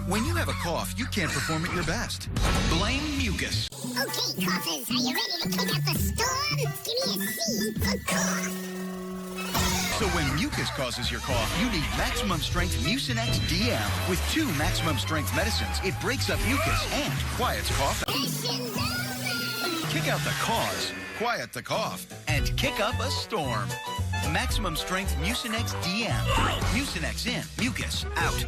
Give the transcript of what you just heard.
When you have a cough, you can't perform at your best. Blame mucus. Okay, coughers, are you ready to kick out the storm? Give me a C for cough. So when mucus causes your cough, you need maximum strength Mucinex DM. With 2 maximum strength medicines, it breaks up mucus and quiets coughing. Mission's over! Kick out the cause, quiet the cough, and kick up a storm. Maximum strength Mucinex DM. Mucinex in, mucus out.